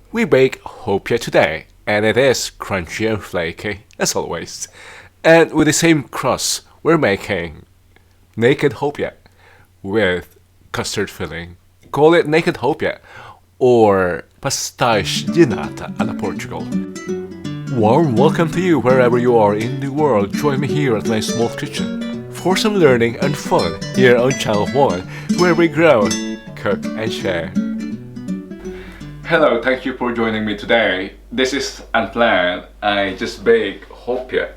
We bake hopia today, and it is crunchy and flaky, as always. And with the same crust, we're making naked hopia with custard filling. Call it naked hopia or Pasteis de Nata a la Portugal. Warm welcome to you wherever you are in the world. Join me here at my small kitchen for some learning and fun here on Channel 1, where we grow, cook and share. Hello, thank you for joining me today. This is unplanned. I just baked hopia,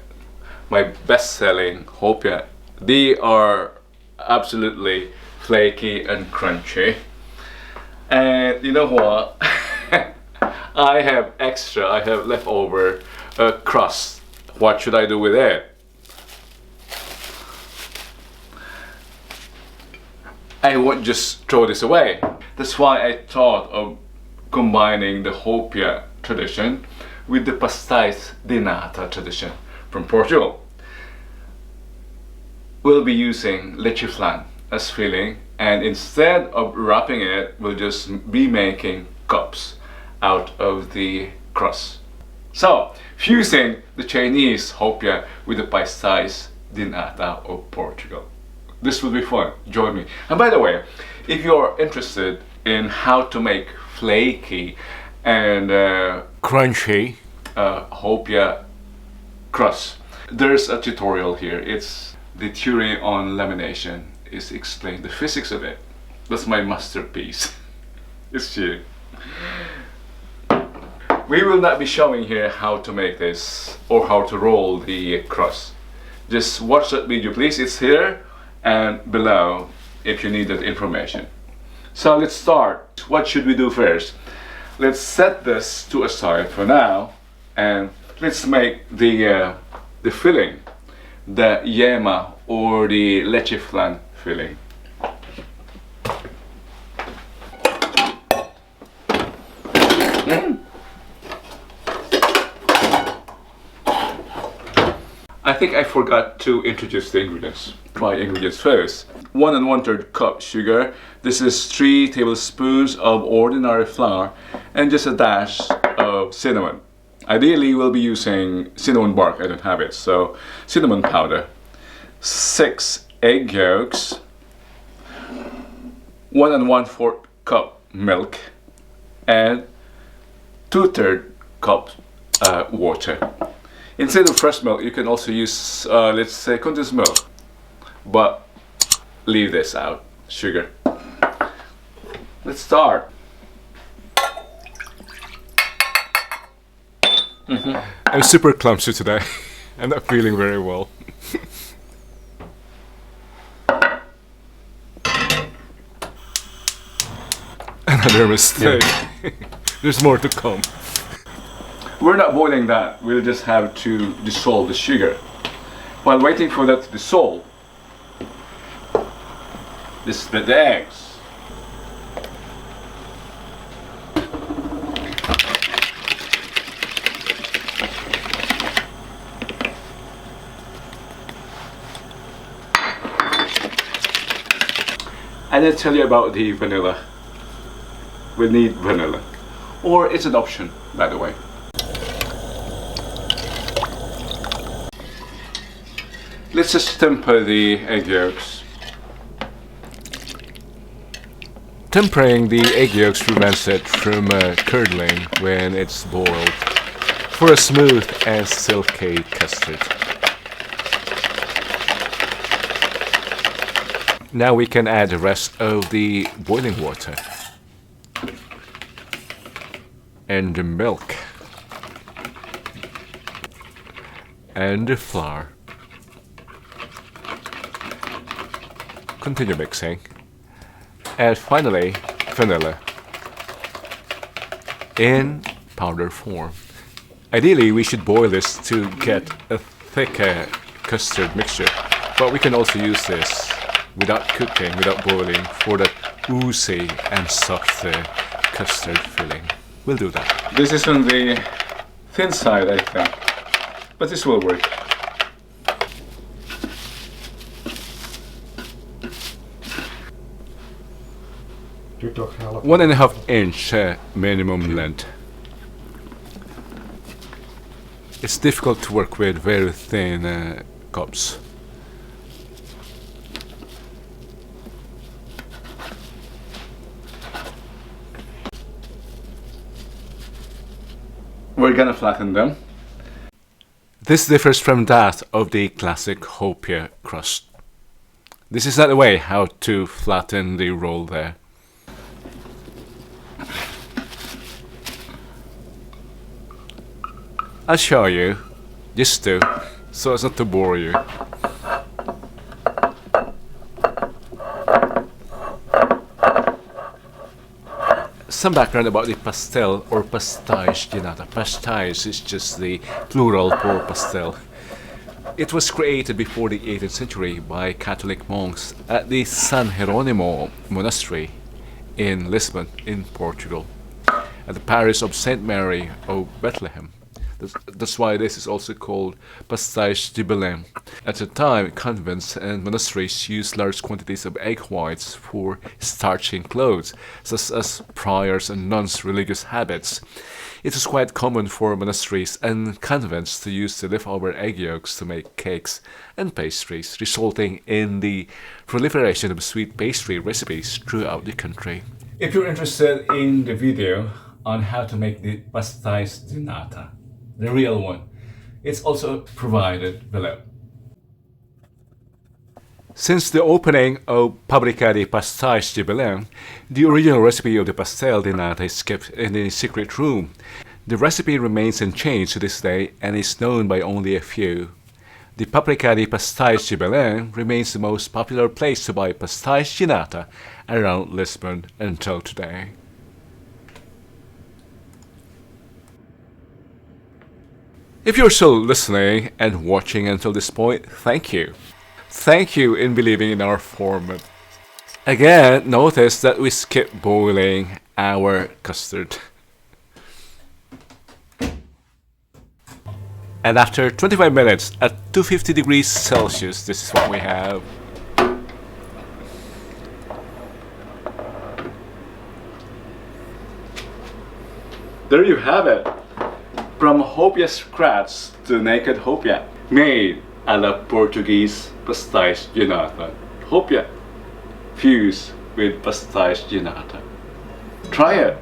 my best-selling hopia. They are absolutely flaky and crunchy. And you know what? I have leftover crust. What should I do with it? I won't just throw this away. That's why I thought of combining the hopia tradition with the Pasteis de Nata tradition from Portugal. We'll be using leche flan as filling, and instead of wrapping it, we'll just be making cups out of the crust. So, fusing the Chinese Hopia with the Pasteis de Nata of Portugal. This will be fun. Join me. And by the way, if you're interested in how to make flaky and crunchy hopia crust, there's a tutorial here. It's the theory on lamination. Is explain the physics of it. That's my masterpiece. It's cheating. We will not be showing here how to make this or how to roll the crust. Just watch that video, please. It's here and below if you need that information. So let's start. What should we do first? Let's set this to a side for now, and let's make the filling, the yema or the leche flan filling. I think I forgot to introduce the ingredients. Try ingredients first. 1 1/3 cup sugar. This is 3 tablespoons of ordinary flour and just a dash of cinnamon. Ideally, we'll be using cinnamon bark. I don't have it, so cinnamon powder. 6 egg yolks. 1 1/4 cup milk, and 2/3 cup water. Instead of fresh milk, you can also use, let's say, condensed milk, but leave this out, sugar. Let's start. I'm super clumsy today. I'm not feeling very well. Another mistake. Yeah. There's more to come. We're not boiling that. We'll just have to dissolve the sugar. While waiting for that to dissolve, let's split the eggs. And I'll tell you about the vanilla. We need vanilla, or it's an option, by the way. Let's just temper the egg yolks. Tempering the egg yolks prevents it from curdling when it's boiled for a smooth and silky custard. Now we can add the rest of the boiling water and the milk and the flour. Continue mixing, and finally vanilla in powder form. Ideally, we should boil this to get a thicker custard mixture, but we can also use this without cooking, without boiling, for that oozy and soft custard filling. We'll do that. This is on the thin side, I think, but this will work. You're talking 1.5 inch minimum length. It's difficult to work with very thin cups. We're gonna flatten them. This differs from that of the classic Hopia crust. This is not the way how to flatten the roll there. I'll show you, just to, so as not to bore you. Some background about the pastel or pastiche de nata. Pastiche is just the plural for pastel. It was created before the 18th century by Catholic monks at the San Jeronimo monastery in Lisbon, in Portugal, at the parish of Saint Mary of Bethlehem. That's why this is also called Pasteis de Belém. At the time, convents and monasteries used large quantities of egg whites for starching clothes, such as priors and nuns' religious habits. It was quite common for monasteries and convents to use the leftover egg yolks to make cakes and pastries, resulting in the proliferation of sweet pastry recipes throughout the country. If you're interested in the video on how to make the Pasteis de Nata, the real one, it's also provided below. Since the opening of Fábrica de Pastéis de Belém, the original recipe of the Pastel de Nata is kept in a secret room. The recipe remains unchanged to this day and is known by only a few. The Fábrica de Pastéis de Belém remains the most popular place to buy pastéis de nata around Lisbon until today. If you're still listening and watching until this point, thank you. Thank you in believing in our format. Again, notice that we skip boiling our custard. And after 25 minutes at 250 degrees Celsius, this is what we have. There you have it. From Hopia's crust to naked Hopia, made a la Portuguese Pasteis de Nata. Hopia fused with Pasteis de Nata. Try it!